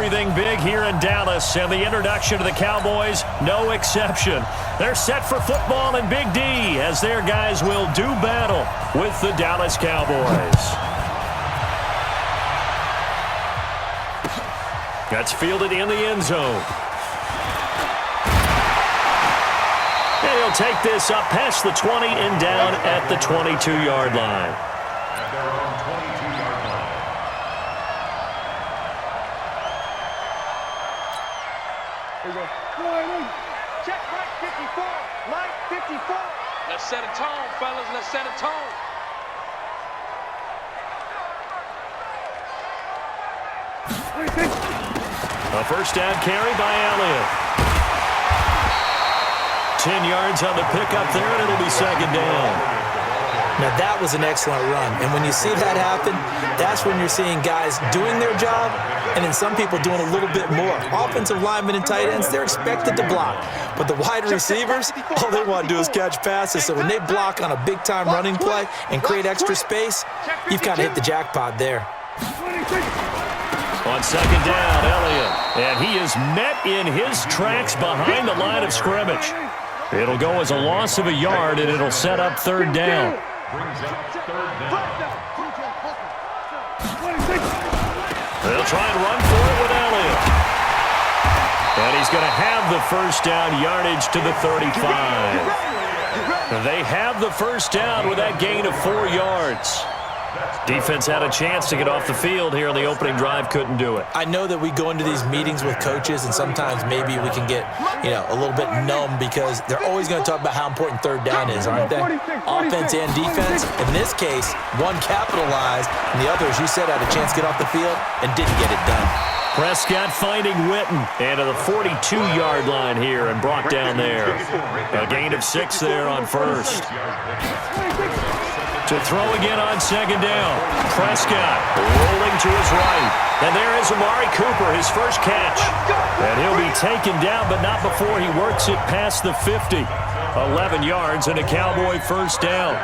everything big here in Dallas, and the introduction to the Cowboys, no exception. They're set for football in Big D as their guys will do battle with the Dallas Cowboys. That's fielded in the end zone. And he'll take this up past the 20 and down at the 22-yard line. Check right 54. Line 54. Let's set a tone, fellas. Let's set a tone. A first down carry by Elliott. 10 yards on the pickup there, and it'll be second down. Now, that was an excellent run. And when you see that happen, that's when you're seeing guys doing their job and then some people doing a little bit more. Offensive linemen and tight ends, they're expected to block. But the wide receivers, all they want to do is catch passes. So when they block on a big-time running play and create extra space, you've kind of hit the jackpot there. On second down, Elliott. And he is met in his tracks behind the line of scrimmage. It'll go as a loss of a yard, and it'll set up third down. They'll try and run for it with Elliott. And he's going to have the first down, yardage to the 35. They have the first down with that gain of 4 yards. Defense had a chance to get off the field here on the opening drive, couldn't do it. I know that we go into these meetings with coaches, and sometimes maybe we can get, a little bit numb because they're always going to talk about how important third down is, aren't they? Offense and defense. In this case, one capitalized, and the other, as you said, had a chance to get off the field and didn't get it done. Prescott finding Witten and to the 42-yard line here and brought down there. A gain of 6 there on first. To throw again on second down. Prescott rolling to his right. And there is Amari Cooper, his first catch. And he'll be taken down, but not before he works it past the 50. 11 yards and a Cowboy first down.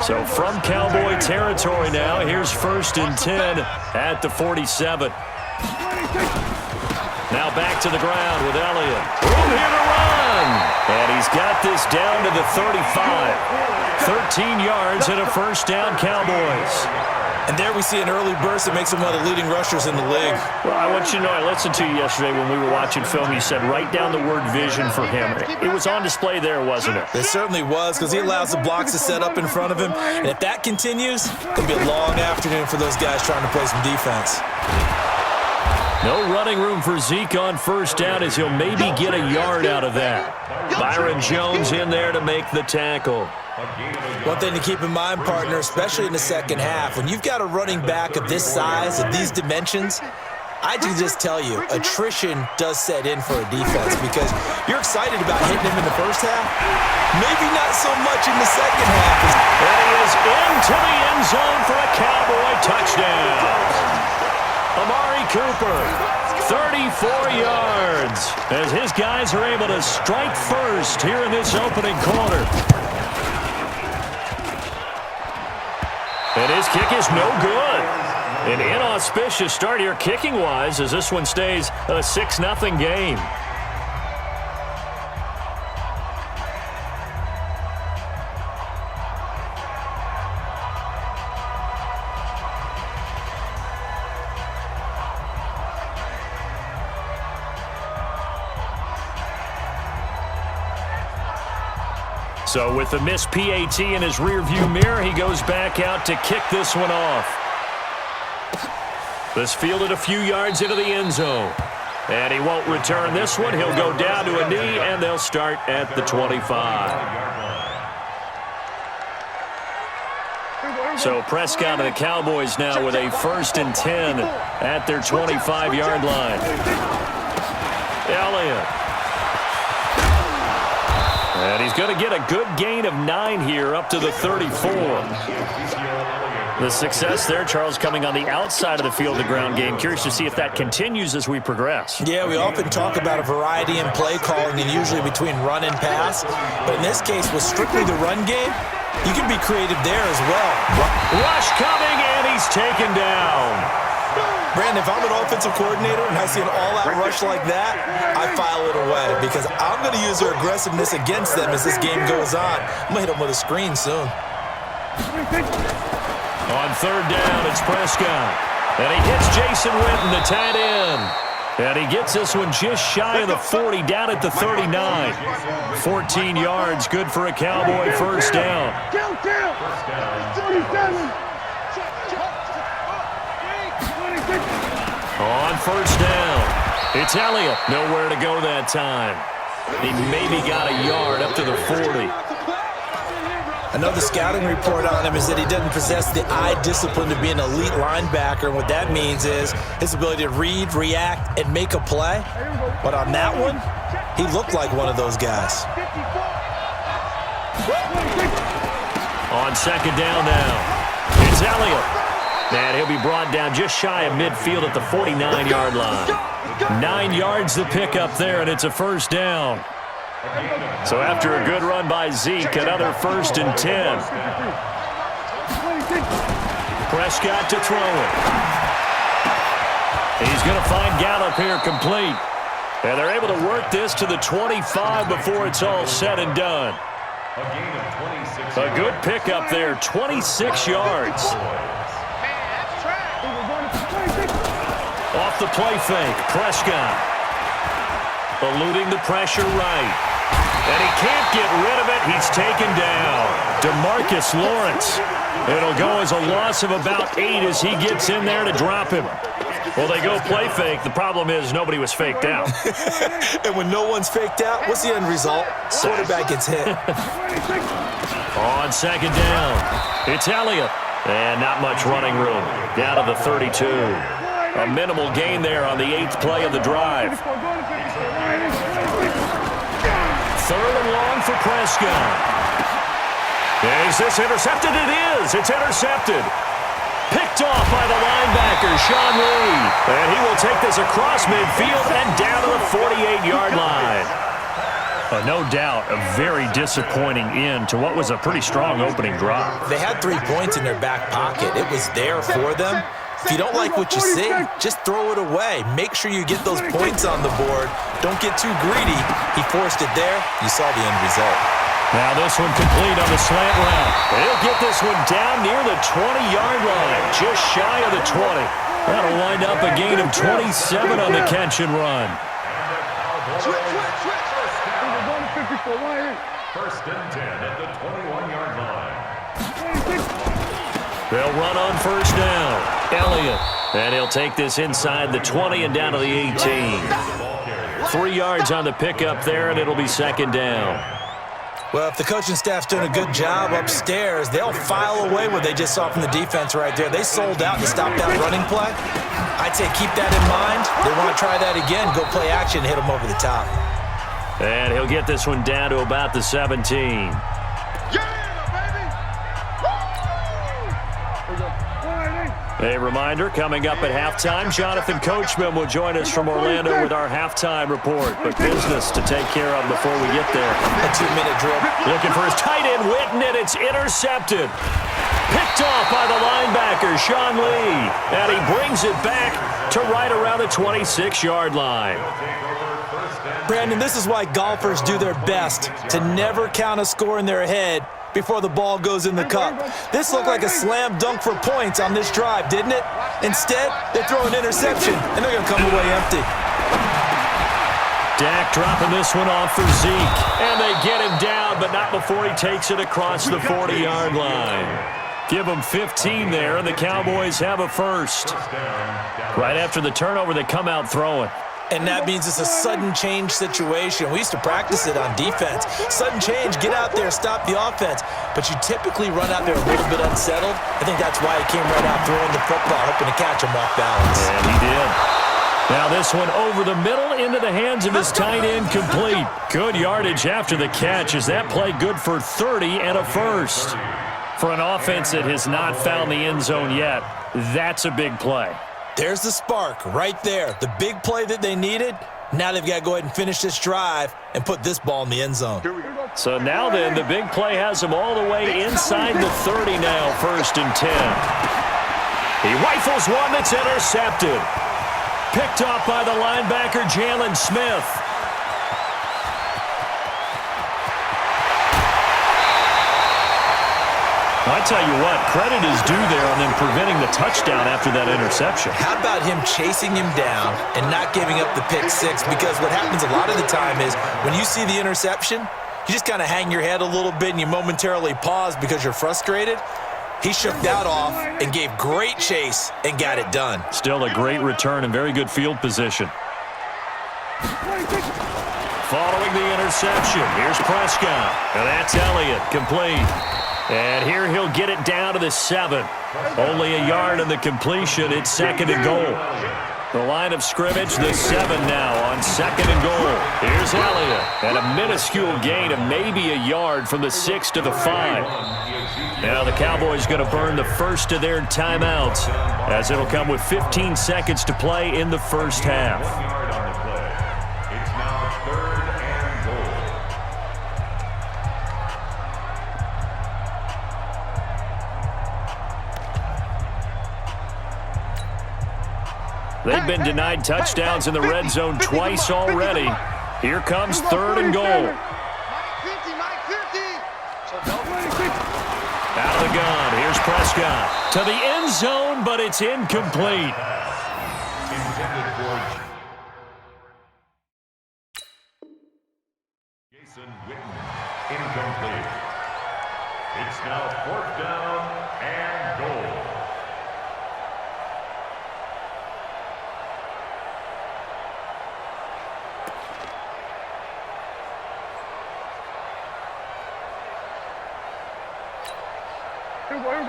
So from Cowboy territory now, here's first and 10 at the 47. Now back to the ground with Elliott. Room here to run. And he's got this down to the 35. 13 yards and a first down, Cowboys. And there we see an early burst that makes him one of the leading rushers in the league. Well, I want you to know, I listened to you yesterday when we were watching film. You said write down the word vision for him. It was on display there, wasn't it? It certainly was, because he allows the blocks to set up in front of him. And if that continues, it's going to be a long afternoon for those guys trying to play some defense. No running room for Zeke on first down as he'll maybe get a yard out of that. Byron Jones in there to make the tackle. One thing to keep in mind, partner, especially in the second half, when you've got a running back of this size, of these dimensions, I can just tell you, attrition does set in for a defense because you're excited about hitting him in the first half, maybe not so much in the second half. And he is into the end zone for a Cowboy touchdown. Amari Cooper, 34 yards, as his guys are able to strike first here in this opening quarter. And his kick is no good. An inauspicious start here kicking-wise as this one stays a 6-0 game. So with the missed PAT in his rearview mirror, he goes back out to kick this one off. This fielded a few yards into the end zone. And he won't return this one. He'll go down to a knee, and they'll start at the 25. So Prescott and the Cowboys now with a first and 10 at their 25-yard line. Elliott. And he's going to get a good gain of 9 here up to the 34. The success there, Charles, coming on the outside of the field, the ground game. Curious to see if that continues as we progress. Yeah, we often talk about a variety in play calling and usually between run and pass. But in this case, with strictly the run game, you can be creative there as well. Rush coming, and he's taken down. Brandon, if I'm an offensive coordinator and I see an all-out rush like that, I file it away because I'm going to use their aggressiveness against them as this game goes on. I'm going to hit them with a screen soon. On third down, it's Prescott. And he hits Jason Witten, the tight end. And he gets this one just shy of the 40, down at the 39. 14 yards, good for a Cowboy first down. On first down, it's Elliott. Nowhere to go that time. He maybe got a yard up to the 40. Another scouting report on him is that he doesn't possess the eye discipline to be an elite linebacker. And what that means is his ability to read, react, and make a play. But on that one, he looked like one of those guys. On second down now, it's Elliott. And he'll be brought down just shy of midfield at the 49-yard line. 9 yards to pick up there, and it's a first down. So after a good run by Zeke, another 1st and 10. Prescott to throw it. He's going to find Gallup here complete. And they're able to work this to the 25 before it's all said and done. A good pickup there, 26 yards. Off the play fake, Prescott. Eluding the pressure right. And he can't get rid of it. He's taken down. DeMarcus Lawrence. It'll go as a loss of about 8 as he gets in there to drop him. Well, they go play fake. The problem is nobody was faked out. And when no one's faked out, what's the end result? Quarterback gets hit. On second down, it's Elliott. And not much running room. Down to the 32. A minimal gain there on the 8th play of the drive. 3rd and long for Prescott. Is this intercepted? It is. It's intercepted. Picked off by the linebacker, Sean Lee. And he will take this across midfield and down to the 48-yard line. No doubt a very disappointing end to what was a pretty strong opening drive. They had 3 points in their back pocket. It was there for them. If you don't like what you see, just throw it away. Make sure you get those points on the board. Don't get too greedy. He forced it there. You saw the end result. Now this one complete on the slant route. He'll get this one down near the 20-yard line, just shy of the 20. That'll wind up a gain of 27 on the catch and run. First and 10 at the 21-yard line. They'll run on first down. Elliott. And he'll take this inside the 20 and down to the 18. 3 yards on the pickup there, and it'll be second down. Well, if the coaching staff's doing a good job upstairs, they'll file away what they just saw from the defense right there. They sold out to stop that running play. I'd say keep that in mind. They want to try that again, go play action, hit them over the top. And he'll get this one down to about the 17. A reminder, coming up at halftime, Jonathan Coachman will join us from Orlando with our halftime report. But business to take care of before we get there. A 2-minute drill. Looking for his tight end, Witten, and it's intercepted. Picked off by the linebacker, Sean Lee. And he brings it back to right around the 26-yard line. Brandon, this is why golfers do their best to never count a score in their head before the ball goes in the cup. This looked like a slam dunk for points on this drive, didn't it? Instead, they throw an interception, and they're going to come away empty. Dak dropping this one off for Zeke. And they get him down, but not before he takes it across the 40-yard line. Give them 15 there, and the Cowboys have a first. Right after the turnover, they come out throwing. And that means it's a sudden change situation. We used to practice it on defense. Sudden change, get out there, stop the offense. But you typically run out there a little bit unsettled. I think that's why he came right out throwing the football, hoping to catch him off balance. And he did. Now this one over the middle into the hands of his tight end, complete. Good yardage after the catch. Is that play good for 30 and a first? For an offense that has not found the end zone yet, that's a big play. There's the spark right there. The big play that they needed. Now they've got to go ahead and finish this drive and put this ball in the end zone. So now then, the big play has them all the way inside the 30 now, 1st and 10. He rifles one that's intercepted. Picked off by the linebacker, Jalen Smith. I tell you what, credit is due there on them preventing the touchdown after that interception. How about him chasing him down and not giving up the pick six? Because what happens a lot of the time is when you see the interception, you just kind of hang your head a little bit and you momentarily pause because you're frustrated. He shook that off and gave great chase and got it done. Still a great return and very good field position. Following the interception, here's Prescott. And that's Elliott, complete. And here he'll get it down to the 7. Only a yard in the completion. It's 2nd and goal. The line of scrimmage, the 7 now on 2nd and goal. Here's Elliott. And a minuscule gain of maybe a yard from the 6 to the 5. Now the Cowboys going to burn the first of their timeouts as it'll come with 15 seconds to play in the first half. It's now 3rd and goal. They've been denied touchdowns in the red zone twice already. Here comes 3rd and goal. Out of the gun, here's Prescott. To the end zone, but it's incomplete. Intended for Jason Witten. Incomplete. It's now 4th down and goal.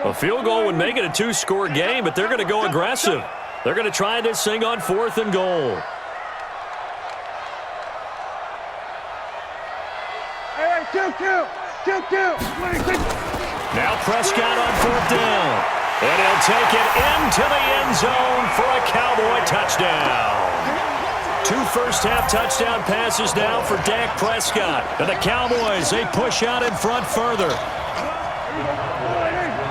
A field goal would make it a 2-score game, but they're going to go aggressive. They're going to try this thing on 4th and goal. Now Prescott on 4th down. And he'll take it into the end zone for a Cowboy touchdown. 2 first-half touchdown passes now for Dak Prescott. And the Cowboys, they push out in front further.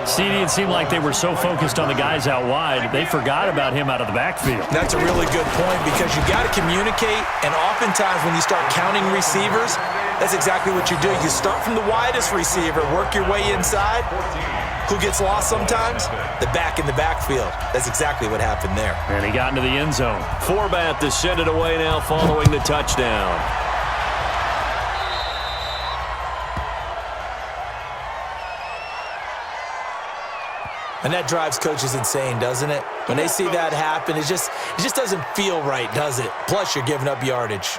CD, it seemed like they were so focused on the guys out wide, they forgot about him out of the backfield. That's a really good point because you got to communicate, and oftentimes when you start counting receivers, that's exactly what you do. You start from the widest receiver, work your way inside. Who gets lost sometimes? The back in the backfield. That's exactly what happened there. And he got into the end zone. Forbat to send it away now following the touchdown. And that drives coaches insane, doesn't it? When they see that happen, it just doesn't feel right, does it? Plus, you're giving up yardage.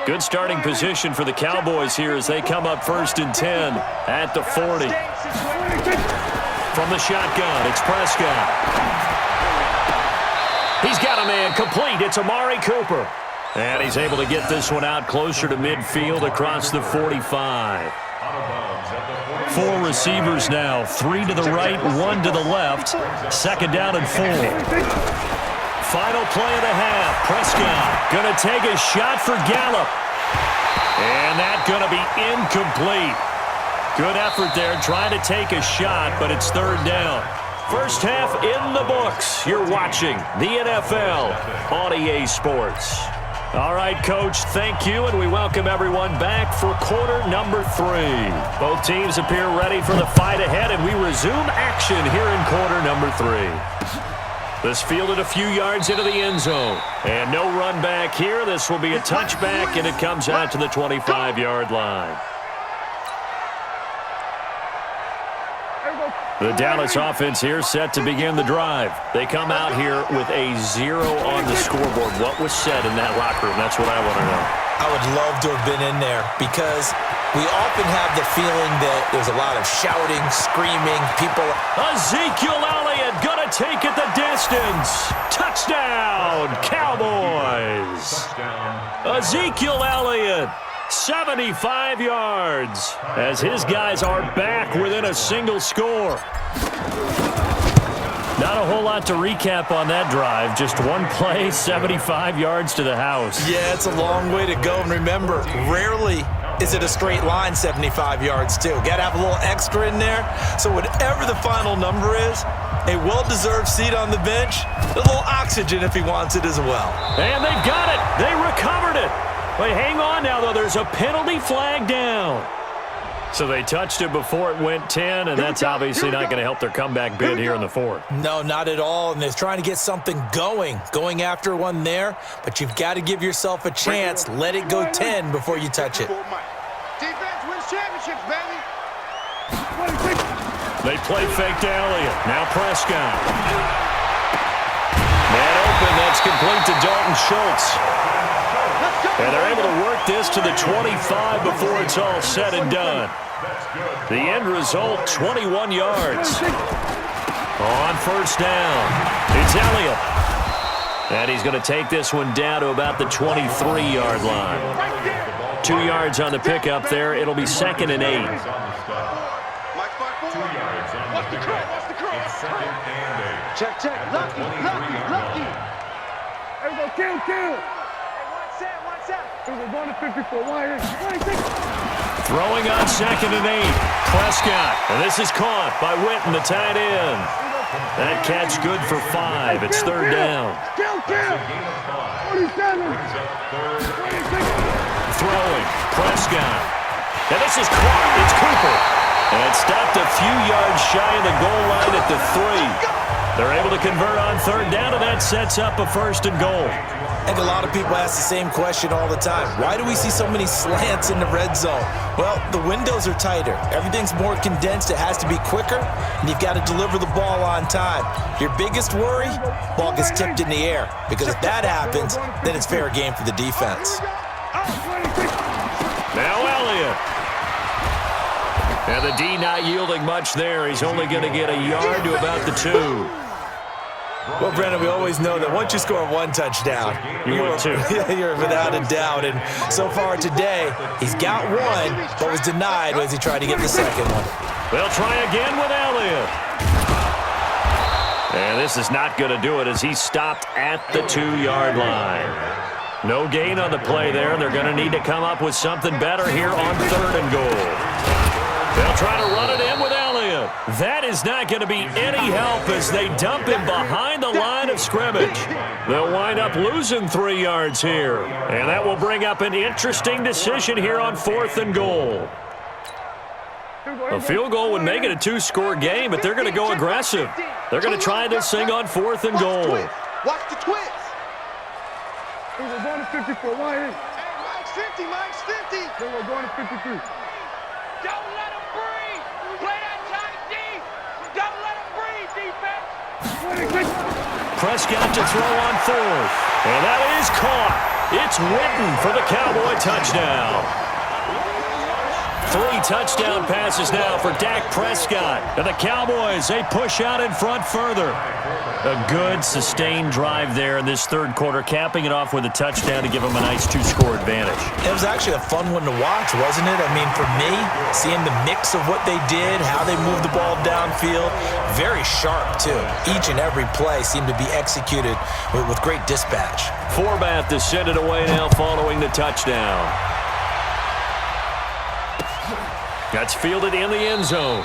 Good starting position for the Cowboys here as they come up 1st and 10 at the 40. From the shotgun, it's Prescott. He's got a man complete. It's Amari Cooper. And he's able to get this one out closer to midfield across the 45. 4 receivers now, 3 to the right, 1 to the left. 2nd down and 4. Final play of the half. Prescott going to take a shot for Gallup. And that's going to be incomplete. Good effort there trying to take a shot, but it's 3rd down. First half in the books. You're watching the NFL on EA Sports. All right, Coach, thank you, and we welcome everyone back for quarter number 3. Both teams appear ready for the fight ahead, and we resume action here in quarter number 3. This fielded a few yards into the end zone, and no run back here. This will be a touchback, and it comes out to the 25-yard line. The Dallas offense here set to begin the drive. They come out here with a 0 on the scoreboard. What was said in that locker room? That's what I want to know. I would love to have been in there because we often have the feeling that there's a lot of shouting, screaming, people. Ezekiel Elliott going to take it the distance. Touchdown, Cowboys. Ezekiel Elliott. 75 yards as his guys are back within a single score. Not a whole lot to recap on that drive. Just one play, 75 yards to the house. Yeah, it's a long way to go. And remember, rarely is it a straight line 75 yards too? Got to have a little extra in there. So whatever the final number is, a well-deserved seat on the bench, a little oxygen if he wants it as well. And they've got it. They recovered it. But hang on now, though. There's a penalty flag down. So they touched it before it went 10, and that's obviously not going to help their comeback bid here in the fourth. No, not at all, and they're trying to get something going after one there, but you've got to give yourself a chance. Let it go 10 before you touch it. Defense wins championships, baby. They play fake to Elliott. Now Prescott. Man open, that's complete to Dalton Schultz. And they're able to work this to the 25 before it's all said and done. The end result, 21 yards. On first down, it's Elliott. And he's going to take this one down to about the 23-yard line. 2 yards on the pickup there. It'll be 2nd and 8. Check. Lucky. Everybody kill. We're going to 54. Throwing on 2nd and 8. Prescott. And this is caught by Witten, the tight end. That catch good for 5. It's 3rd down. Throwing. Prescott. And this is caught. It's Cooper. And it stopped a few yards shy of the goal line at the 3. They're able to convert on 3rd down, and that sets up a 1st and goal. And a lot of people ask the same question all the time. Why do we see so many slants in the red zone? Well, the windows are tighter. Everything's more condensed. It has to be quicker, and you've got to deliver the ball on time. Your biggest worry, ball gets tipped in the air, because if that happens, then it's fair game for the defense. Now Elliott. And the D not yielding much there. He's only going to get a yard to about the 2. Well, Brendan, we always know that once you score 1 touchdown, you're without a doubt. And so far today, he's got 1, but was denied as he tried to get the 2nd one. They'll try again with Elliott. And this is not going to do it as he stopped at the 2-yard line. No gain on the play there. They're going to need to come up with something better here on 3rd and goal. They'll try to run it in with Elliott. That is not going to be any help as they dump him behind the line of scrimmage. They'll wind up losing 3 yards here. And that will bring up an interesting decision here on 4th and goal. A field goal would make it a 2-score game, but they're going to go aggressive. They're going to try this thing on 4th and goal. Watch the twist. We're going to 54. Hey, Mike's 50. Then we're going to 53. Don't let him breathe. Play that tight deep. Don't let him breathe, defense. Prescott to throw on 4th. And that is caught. It's Witten for the Cowboy touchdown. 3 touchdown passes now for Dak Prescott. And the Cowboys, they push out in front further. A good, sustained drive there in this 3rd quarter, capping it off with a touchdown to give them a nice 2-score advantage. It was actually a fun one to watch, wasn't it? I mean, for me, seeing the mix of what they did, how they moved the ball downfield, very sharp, too. Each and every play seemed to be executed with great dispatch. Forbath to send it away now following the touchdown. That's fielded in the end zone.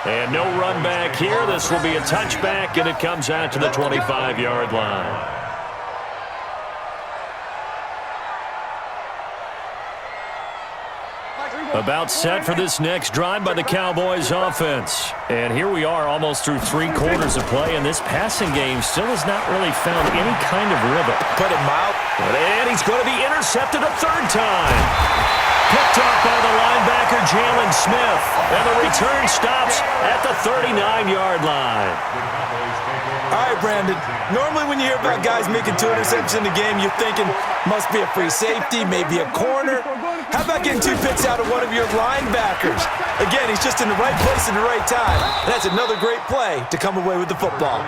And no run back here. This will be a touchback, and it comes out to the 25-yard line. About set for this next drive by the Cowboys offense. And here we are almost through 3 quarters of play, and this passing game still has not really found any kind of rhythm. Put him out. And he's going to be intercepted a 3rd time. Picked up by the linebacker, Jalen Smith. And the return stops at the 39-yard line. All right, Brandon. Normally when you hear about guys making 2 interceptions in the game, you're thinking must be a free safety, maybe a corner. How about getting 2 picks out of one of your linebackers? Again, he's just in the right place at the right time. That's another great play to come away with the football.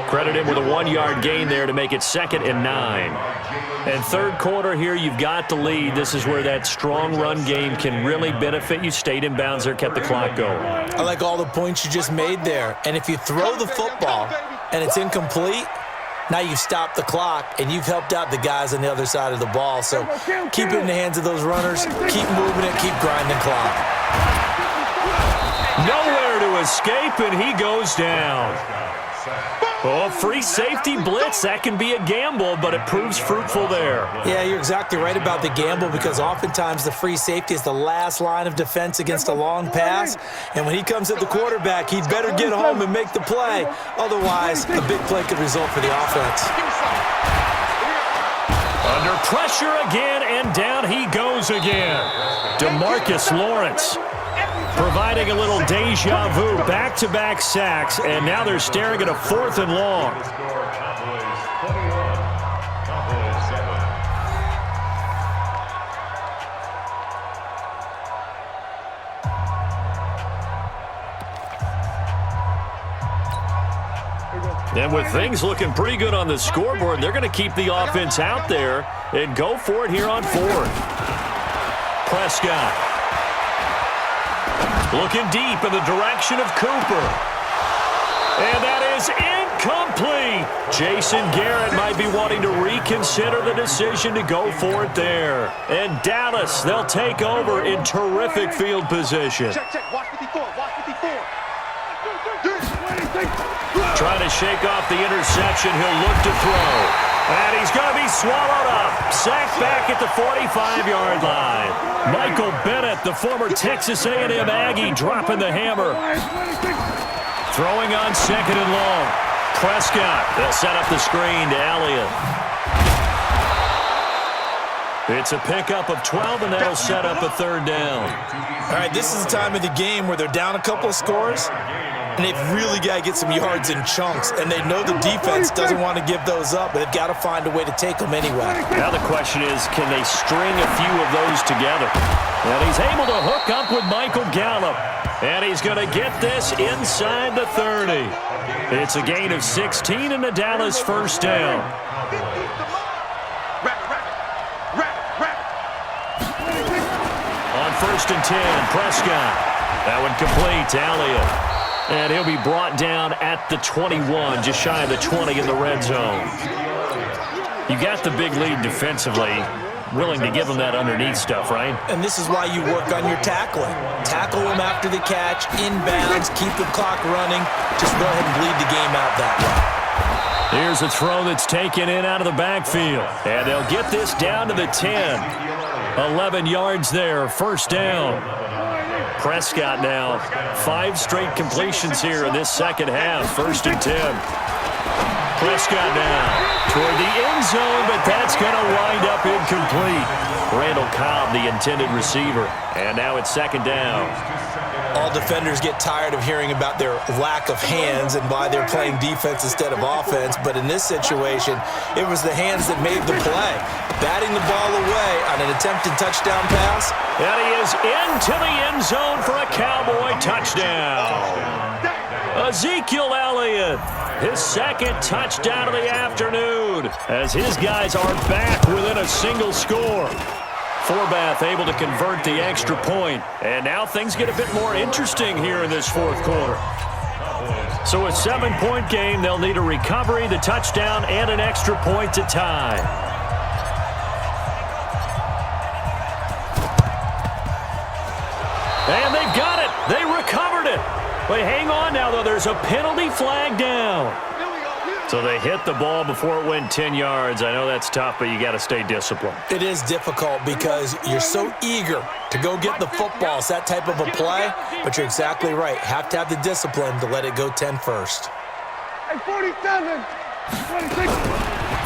Credit him with a 1-yard gain there to make it 2nd and 9. And 3rd quarter here, you've got the lead. This is where that strong run game can really benefit you. Stayed in bounds there, kept the clock going. I like all the points you just made there. And if you throw the football and it's incomplete, Now you've stopped the clock, and you've helped out the guys on the other side of the ball. So keep it in the hands of those runners. Keep moving it. Keep grinding clock. Nowhere to escape, and he goes down. Oh, free safety blitz, that can be a gamble, but it proves fruitful there. Yeah, you're exactly right about the gamble because oftentimes the free safety is the last line of defense against a long pass. And when he comes at the quarterback, he'd better get home and make the play. Otherwise, a big play could result for the offense. Under pressure again, and down he goes again. DeMarcus Lawrence providing a little deja vu, back-to-back sacks, and now they're staring at a 4th and long. And with things looking pretty good on the scoreboard, they're going to keep the offense out there and go for it here on 4th. Prescott looking deep in the direction of Cooper. And that is incomplete. Jason Garrett might be wanting to reconsider the decision to go for it there. And Dallas, they'll take over in terrific field position. Check. Watch 54. Trying to shake off the interception. He'll look to throw. And he's going to be swallowed up. Sacked back at the 45-yard line. Michael Bennett, the former Texas A&M Aggie, dropping the hammer. Throwing on 2nd and long. Prescott, they'll set up the screen to Elliott. It's a pickup of 12, and that'll set up a 3rd down. All right, this is the time of the game where they're down a couple of scores, and they've really got to get some yards in chunks, and they know the defense doesn't want to give those up, but they've got to find a way to take them anyway. Now the question is, can they string a few of those together? And he's able to hook up with Michael Gallup, and he's going to get this inside the 30. It's a gain of 16 and a Dallas 1st down. On 1st and 10, Prescott. That one complete to Elliott. And he'll be brought down at the 21, just shy of the 20 in the red zone. You got the big lead defensively, willing to give them that underneath stuff, right? And this is why you work on your tackling. Tackle them after the catch, inbounds, keep the clock running. Just go ahead and bleed the game out that way. Here's a throw that's taken in out of the backfield. And they'll get this down to the 10. 11 yards there, 1st down. Prescott now, 5 straight completions here in this 2nd half. 1st and 10. Prescott now toward the end zone, but that's going to wind up incomplete. Randall Cobb, the intended receiver. And now it's 2nd down. All defenders get tired of hearing about their lack of hands and why they're playing defense instead of offense. But in this situation, it was the hands that made the play. Batting the ball away on an attempted touchdown pass. And he is into the end zone for a Cowboy touchdown. Ezekiel Elliott, his 2nd touchdown of the afternoon, as his guys are back within a single score. Forbath able to convert the extra point. And now things get a bit more interesting here in this 4th quarter. So a 7-point game, they'll need a recovery, the touchdown, and an extra point to tie. And they've got it. They recovered it. But hang on now, though. There's a penalty flag down. So they hit the ball before it went 10 yards. I know that's tough, but you got to stay disciplined. It is difficult because you're so eager to go get the football. It's that type of a play, but you're exactly right. Have to have the discipline to let it go 10 first. Hey, 47. 26.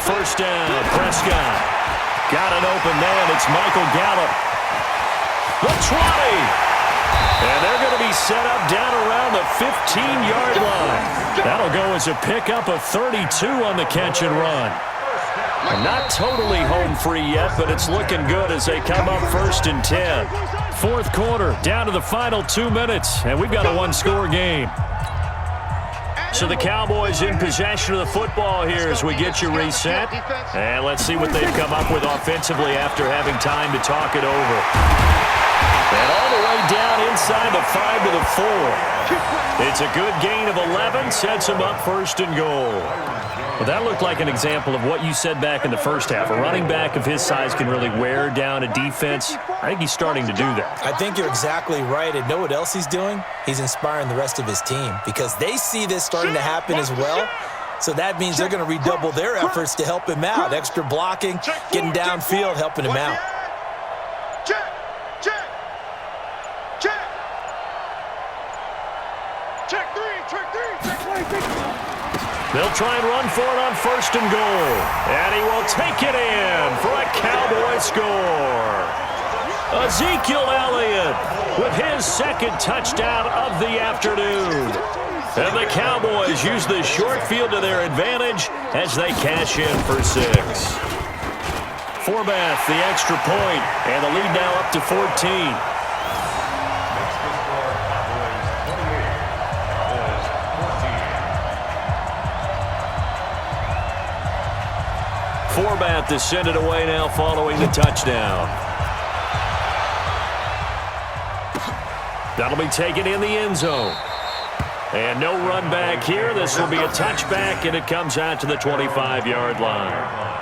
1st down, Prescott. Got an open man. It's Michael Gallup. The 20. And they're going to be set up down around the 15-yard line. That'll go as a pickup of 32 on the catch and run. Not totally home free yet, but it's looking good as they come up 1st and 10. 4th quarter, down to the final 2 minutes, and we've got a 1-score game. So the Cowboys in possession of the football here as we get you reset. And let's see what they've come up with offensively after having time to talk it over. And all the way down inside the 5 to the 4. It's a good gain of 11, sets him up first and goal. Well, that looked like an example of what you said back in the first half. A running back of his size can really wear down a defense. I think he's starting to do that. I think you're exactly right. And know what else he's doing? He's inspiring the rest of his team because they see this starting to happen as well. So that means they're going to redouble their efforts to help him out. Extra blocking, getting downfield, helping him out. Check, check, check. Check three, check three. They'll try and run for it on first and goal. And he will take it in for a Cowboy score. Ezekiel Elliott with his second touchdown of the afternoon. And the Cowboys use the short field to their advantage as they cash in for 6. Forbath, the extra point, and the lead now up to 14. Forbath to send it away now following the touchdown. That'll be taken in the end zone. And no run back here. This will be a touchback, and it comes out to the 25-yard line.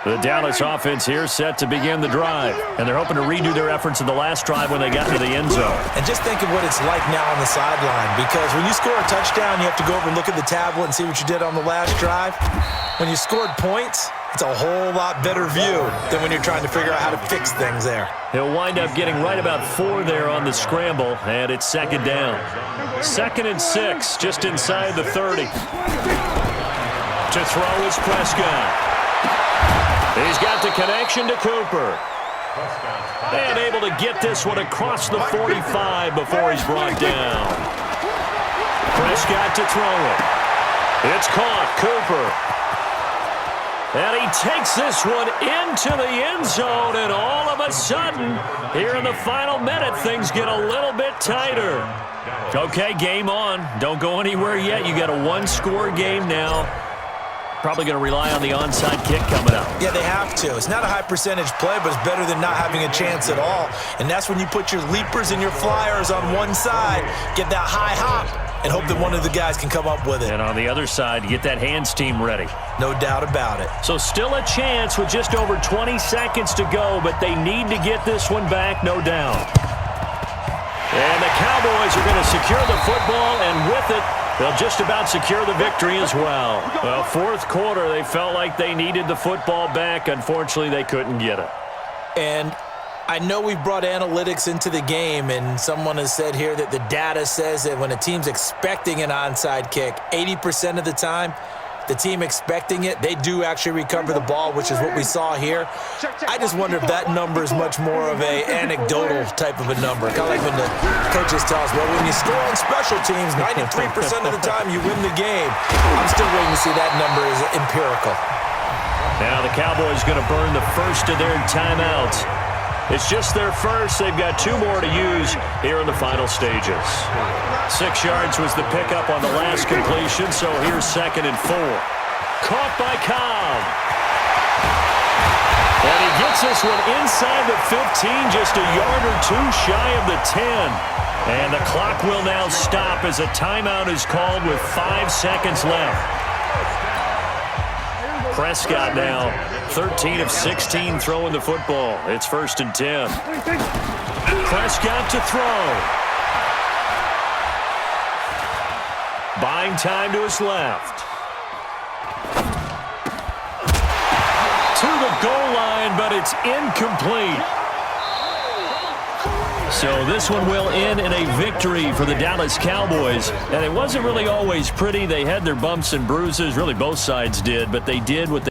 The Dallas offense here set to begin the drive. And they're hoping to redo their efforts in the last drive when they got to the end zone. And just think of what it's like now on the sideline. Because when you score a touchdown, you have to go over and look at the tablet and see what you did on the last drive. When you scored points, it's a whole lot better view than when you're trying to figure out how to fix things there. He'll wind up getting right about 4 there on the scramble, and it's second down. 2nd and 6, just inside the 30. To throw is Prescott. He's got the connection to Cooper. And able to get this one across the 45 before he's brought down. Prescott to throw it. It's caught. Cooper. And he takes this one into the end zone, and all of a sudden, here in the final minute, things get a little bit tighter. Okay, game on. Don't go anywhere yet. You got a one-score game now. Probably going to rely on the onside kick coming up. Yeah, they have to. It's not a high percentage play, but it's better than not having a chance at all. And that's when you put your leapers and your flyers on one side, get that high hop, and hope that one of the guys can come up with it. And on the other side, get that hands team ready. No doubt about it. So still a chance with just over 20 seconds to go, but they need to get this one back, no doubt. And the Cowboys are going to secure the football, and with it, they'll just about secure the victory as well. Well, fourth quarter, they felt like they needed the football back. Unfortunately, they couldn't get it. And I know we've brought analytics into the game, and someone has said here that the data says that when a team's expecting an onside kick, 80% of the time, the team expecting it, they do actually recover the ball, which is what we saw here. I just wonder if that number is much more of a anecdotal type of a number. Kind of like when the coaches tell us, well, when you score on special teams, 93% of the time you win the game. I'm still waiting to see that number is empirical. Now the Cowboys going to burn the first of their timeouts. It's just their first. They've got 2 more to use here in the final stages. 6 yards was the pickup on the last completion, so here's 2nd and 4. Caught by Cobb. And he gets this one inside the 15, just a yard or 2 shy of the 10. And the clock will now stop as a timeout is called with 5 seconds left. Prescott now 13 of 16 throwing the football. It's 1st and 10. Prescott to throw. Buying time to his left. To the goal line, but it's incomplete. So this one will end in a victory for the Dallas Cowboys. And it wasn't really always pretty. They had their bumps and bruises. Really, both sides did. But they did what they